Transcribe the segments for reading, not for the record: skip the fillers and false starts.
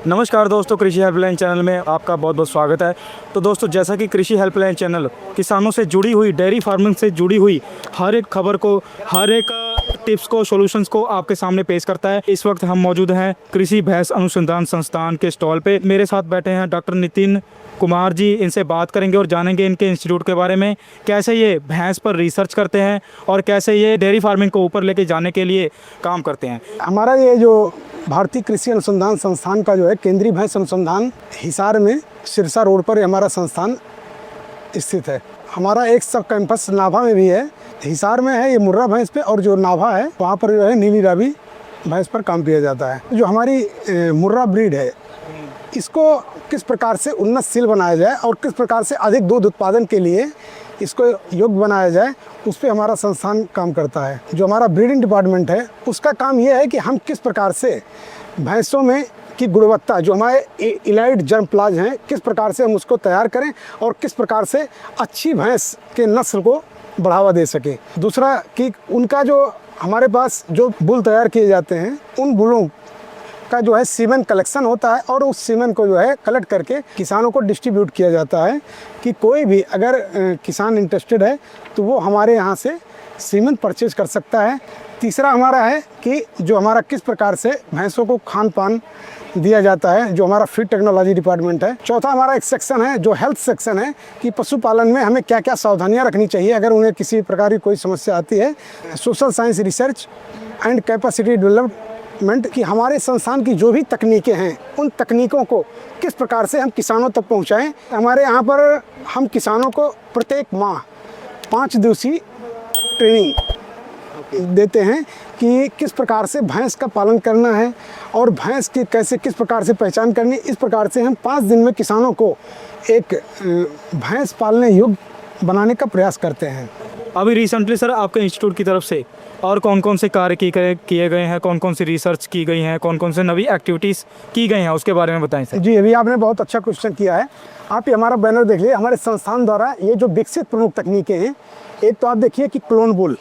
नमस्कार दोस्तों, कृषि हेल्पलाइन चैनल में आपका बहुत बहुत स्वागत है। तो दोस्तों, जैसा कि कृषि हेल्पलाइन चैनल किसानों से जुड़ी हुई, डेयरी फार्मिंग से जुड़ी हुई हर एक खबर को, हर एक टिप्स को, सॉल्यूशंस को आपके सामने पेश करता है। इस वक्त हम मौजूद हैं कृषि भैंस अनुसंधान संस्थान के स्टॉल पे। मेरे साथ बैठे हैं डॉक्टर नितिन कुमार जी। इनसे बात करेंगे और जानेंगे इनके इंस्टीट्यूट के बारे में, कैसे ये भैंस पर रिसर्च करते हैं और कैसे ये डेयरी फार्मिंग को ऊपर लेके जाने के लिए काम करते हैं। हमारा ये जो भारतीय कृषि अनुसंधान संस्थान का जो है केंद्रीय भैंस अनुसंधान हिसार में सिरसा रोड पर हमारा संस्थान स्थित है। हमारा एक सब कैंपस नाभा में भी है। हिसार में है ये मुर्रा भैंस पे, और जो नाभा है वहाँ पर जो है नीली रावी भैंस पर काम किया जाता है। जो हमारी मुर्रा ब्रीड है, इसको किस प्रकार से उन्नतशील बनाया जाए और किस प्रकार से अधिक दूध उत्पादन के लिए इसको योग्य बनाया जाए, उस पर हमारा संस्थान काम करता है। जो हमारा ब्रीडिंग डिपार्टमेंट है, उसका काम यह है कि हम किस प्रकार से भैंसों में की गुणवत्ता, जो हमारे इलाइड जर्मप्लाज हैं, किस प्रकार से हम उसको तैयार करें और किस प्रकार से अच्छी भैंस के नस्ल को बढ़ावा दे सकें। दूसरा कि उनका जो हमारे पास जो बुल तैयार किए जाते हैं, उन बुलों का जो है सीमेन कलेक्शन होता है और उस सीमेन को जो है कलेक्ट करके किसानों को डिस्ट्रीब्यूट किया जाता है कि कोई भी अगर किसान इंटरेस्टेड है तो वो हमारे यहाँ से सीमेन परचेज कर सकता है। तीसरा हमारा है कि जो हमारा किस प्रकार से भैंसों को खान पान दिया जाता है, जो हमारा फीड टेक्नोलॉजी डिपार्टमेंट है। चौथा हमारा एक सेक्शन है जो हेल्थ सेक्शन है कि पशुपालन में हमें क्या क्या सावधानियाँ रखनी चाहिए अगर उन्हें किसी प्रकार की कोई समस्या आती है। Social science research and capacity development कि हमारे संस्थान की जो भी तकनीकें हैं, उन तकनीकों को किस प्रकार से हम किसानों तक पहुंचाएं। हमारे यहाँ पर हम किसानों को प्रत्येक माह 5 दिवसीय ट्रेनिंग देते हैं कि किस प्रकार से भैंस का पालन करना है और भैंस की कैसे किस प्रकार से पहचान करनी। इस प्रकार से हम 5 दिन में किसानों को एक भैंस पालने योग्य बनाने का प्रयास करते हैं। अभी रिसेंटली सर आपके इंस्टीट्यूट की तरफ से और कौन कौन से कार्य किए गए हैं, कौन कौन सी रिसर्च की गई हैं, कौन कौन से नवी एक्टिविटीज़ की गई हैं, उसके बारे में बताएं सर। जी, अभी आपने बहुत अच्छा क्वेश्चन किया है। आप ये हमारा बैनर देख लीजिए। हमारे संस्थान द्वारा ये जो विकसित प्रमुख तकनीकें हैं, एक तो आप देखिए कि क्लोन बुल।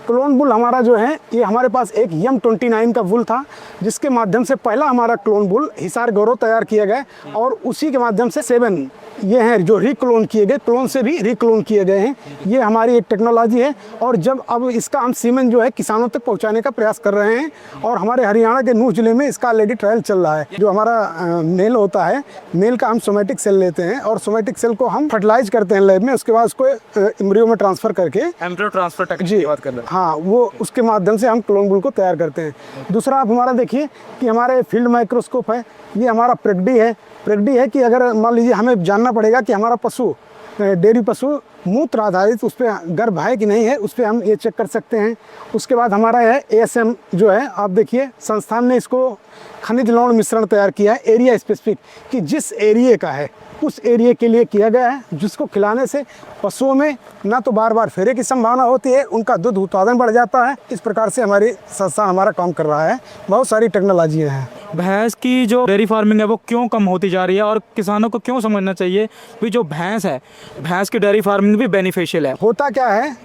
क्लोन बुल हमारा जो है, ये हमारे पास एक M29 का बुल था, जिसके माध्यम से पहला हमारा क्लोन बुल हिसार गौरव तैयार किया गया और उसी के माध्यम से 7 ये हैं जो रिक्लोन किए गए, क्लोन से भी रिक्लोन किए गए हैं। ये हमारी एक टेक्नोलॉजी है और जब अब इसका हम सीमेन जो है किसानों तक पहुंचाने का प्रयास कर रहे हैं और हमारे हरियाणा के नूह जिले में इसका ऑलरेडी ट्रायल चल रहा है। जो हमारा मेल होता है, मेल का हम सोमेटिक सेल लेते हैं और सोमेटिक सेल को हम फर्टिलाइज करते हैं लैब में, उसके बाद उसको एम्ब्रियो में ट्रांसफर करके एम्ब्रियो ट्रांसफर टेक्निक जी की बात कर रहे हैं। हाँ, वो उसके माध्यम से हम क्लोन बुल को तैयार करते हैं। दूसरा आप हमारा देखिए कि हमारे फील्ड माइक्रोस्कोप है। ये हमारा प्रेगडी है। प्रेगडी है कि अगर मान लीजिए हमें जानना पड़ेगा कि हमारा पशु, डेयरी पशु मूत्र आधारित उस पर गर्भ है कि नहीं है, उस पर हम ये चेक कर सकते हैं। उसके बाद हमारा है ASM जो है, आप देखिए संस्थान ने इसको खनिज लवण मिश्रण तैयार किया है एरिया स्पेसिफिक, कि जिस एरिया का है उस एरिया के लिए किया गया है, जिसको खिलाने से पशुओं में ना तो बार बार फेरे की संभावना होती है, उनका दूध उत्पादन बढ़ जाता है। इस प्रकार से हमारी संस्था हमारा काम कर रहा है। बहुत सारी टेक्नोलॉजी हैं। भैंस की जो डेयरी फार्मिंग है वो क्यों कम होती जा रही है और किसानों को क्यों समझना चाहिए कि जो भैंस है, भैंस की डेयरी फार्मिंग भी बेनिफिशियल है। होता क्या है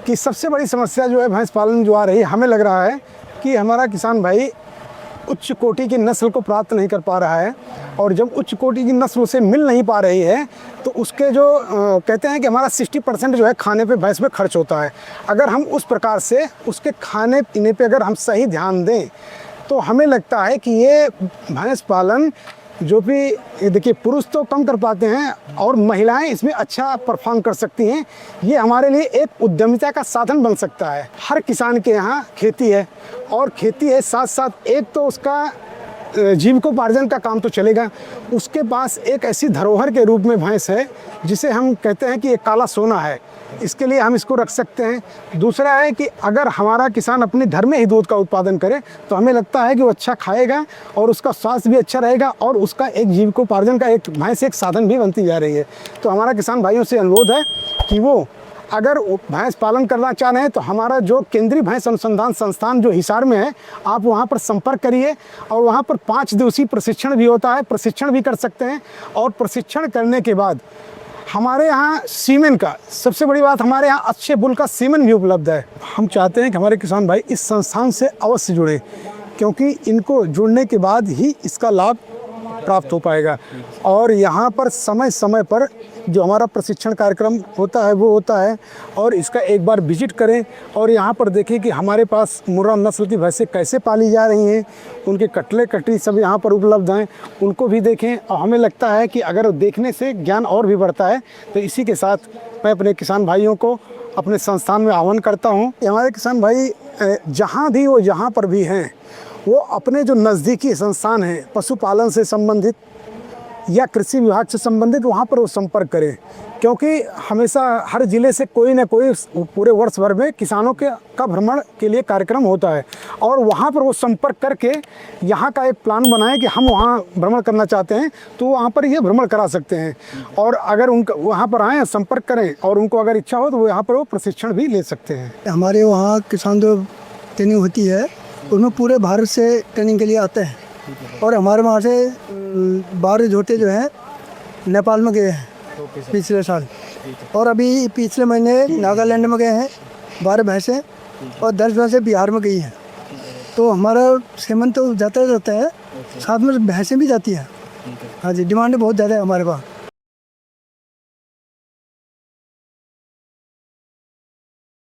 कि सबसे बड़ी समस्या जो है भैंस पालन जो आ रही है, हमें लग रहा है कि हमारा किसान भाई उच्च कोटि की नस्ल को प्राप्त नहीं कर पा रहा है, और जब उच्च कोटि की नस्ल उसे मिल नहीं पा रही है तो उसके जो कहते हैं कि हमारा 60% जो है खाने पे भैंस में खर्च होता है। अगर हम उस प्रकार से उसके खाने पीने पे अगर हम सही ध्यान दें तो हमें लगता है कि ये भैंस पालन जो भी, ये देखिए पुरुष तो कम कर पाते हैं और महिलाएं इसमें अच्छा परफॉर्म कर सकती हैं। ये हमारे लिए एक उद्यमिता का साधन बन सकता है। हर किसान के यहाँ खेती है और खेती है, साथ साथ एक तो उसका जीविकोपार्जन का काम तो चलेगा, उसके पास एक ऐसी धरोहर के रूप में भैंस है जिसे हम कहते हैं कि ये काला सोना है, इसके लिए हम इसको रख सकते हैं। दूसरा है कि अगर हमारा किसान अपने घर में ही दूध का उत्पादन करे तो हमें लगता है कि वो अच्छा खाएगा और उसका स्वास्थ्य भी अच्छा रहेगा और उसका एक जीविकोपार्जन का एक भैंस एक साधन भी बनती जा रही है। तो हमारा किसान भाइयों से अनुरोध है कि वो अगर भैंस पालन करना चाह रहे हैं तो हमारा जो केंद्रीय भैंस अनुसंधान संस्थान जो हिसार में है, आप वहाँ पर संपर्क करिए और वहाँ पर 5 दिवसीय प्रशिक्षण भी होता है, प्रशिक्षण भी कर सकते हैं। और प्रशिक्षण करने के बाद हमारे यहाँ सीमेन का, सबसे बड़ी बात हमारे यहाँ अच्छे बुल का सीमेन भी उपलब्ध है। हम चाहते हैं कि हमारे किसान भाई इस संस्थान से अवश्य जुड़े, क्योंकि इनको जुड़ने के बाद ही इसका लाभ प्राप्त हो पाएगा। और यहाँ पर समय समय पर जो हमारा प्रशिक्षण कार्यक्रम होता है वो होता है, और इसका एक बार विजिट करें और यहाँ पर देखें कि हमारे पास मुर्रा नस्ल की भैंसें कैसे पाली जा रही हैं, उनके कटले कटरी सब यहाँ पर उपलब्ध हैं, उनको भी देखें। और हमें लगता है कि अगर देखने से ज्ञान और भी बढ़ता है। तो इसी के साथ मैं अपने किसान भाइयों को अपने संस्थान में आह्वान करता हूँ कि हमारे किसान भाई जहाँ भी वो जहाँ पर भी हैं, वो अपने जो नज़दीकी संस्थान हैं पशुपालन से संबंधित या कृषि विभाग से संबंधित, वहाँ पर वो संपर्क करें। क्योंकि हमेशा हर ज़िले से कोई ना कोई पूरे वर्ष भर में किसानों के का भ्रमण के लिए कार्यक्रम होता है, और वहाँ पर वो संपर्क करके यहाँ का एक प्लान बनाएं कि हम वहाँ भ्रमण करना चाहते हैं, तो वहाँ पर ये भ्रमण करा सकते हैं। और अगर उनका वहाँ पर आएँ, संपर्क करें, और उनको अगर इच्छा हो तो वो यहाँ पर वो प्रशिक्षण भी ले सकते हैं। हमारे वहाँ किसान जो ट्रेनिंग होती है उसमें पूरे भारत से ट्रेनिंग के लिए आते हैं, और हमारे वहाँ से 12 जोटे जो हैं नेपाल में गए हैं पिछले साल, और अभी पिछले महीने नागालैंड में गए हैं 12 भैंसें, और 10 भैंसें बिहार में गई हैं। तो हमारा सेमन तो जाता रहता है, साथ में भैंसें भी जाती हैं। हाँ जी, डिमांड बहुत ज़्यादा है हमारे पास।